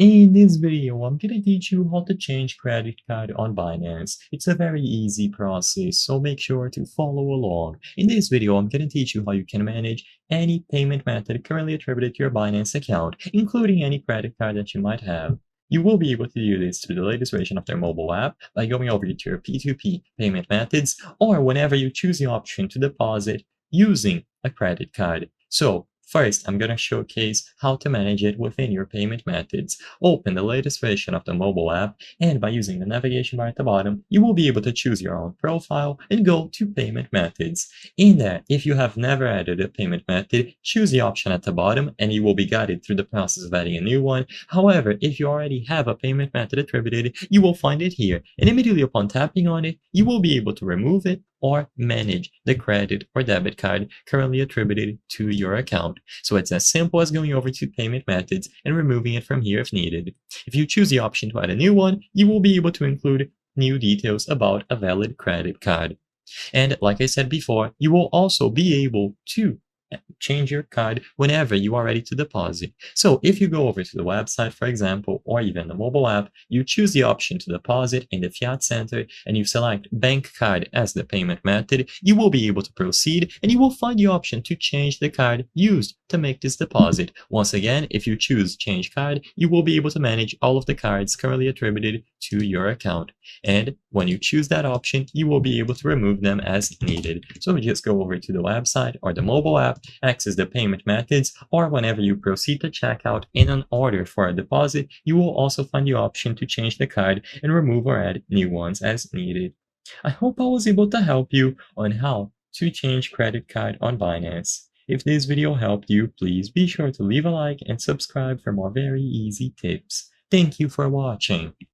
In this video, I'm gonna teach you how to change credit card on Binance. It's a very easy process, so make sure to follow along. In this video, I'm gonna teach you how you can manage any payment method currently attributed to your Binance account, including any credit card that you might have. You will be able to do this through the latest version of their mobile app by going over to your P2P payment methods, or whenever you choose the option to deposit using a credit card. So, first, I'm going to showcase how to manage it within your payment methods. Open the latest version of the mobile app, and by using the navigation bar at the bottom, you will be able to choose your own profile and go to payment methods. In there, if you have never added a payment method, choose the option at the bottom and you will be guided through the process of adding a new one. However, if you already have a payment method attributed, you will find it here, and immediately upon tapping on it, you will be able to remove it or manage the credit or debit card currently attributed to your account. So it's as simple as going over to payment methods and removing it from here if needed. If you choose the option to add a new one, you will be able to include new details about a valid credit card. And like I said before, you will also be able to change your card whenever you are ready to deposit. So if you go over to the website, for example, or even the mobile app, you choose the option to deposit in the Fiat Center and you select bank card as the payment method, you will be able to proceed and you will find the option to change the card used to make this deposit. Once again, if you choose change card, you will be able to manage all of the cards currently attributed to your account. And when you choose that option, you will be able to remove them as needed. So just go over to the website or the mobile app, access the payment methods, or whenever you proceed to checkout in an order for a deposit, you will also find the option to change the card and remove or add new ones as needed. I hope I was able to help you on how to change credit card on Binance. If this video helped you, please be sure to leave a like and subscribe for more very easy tips. Thank you for watching.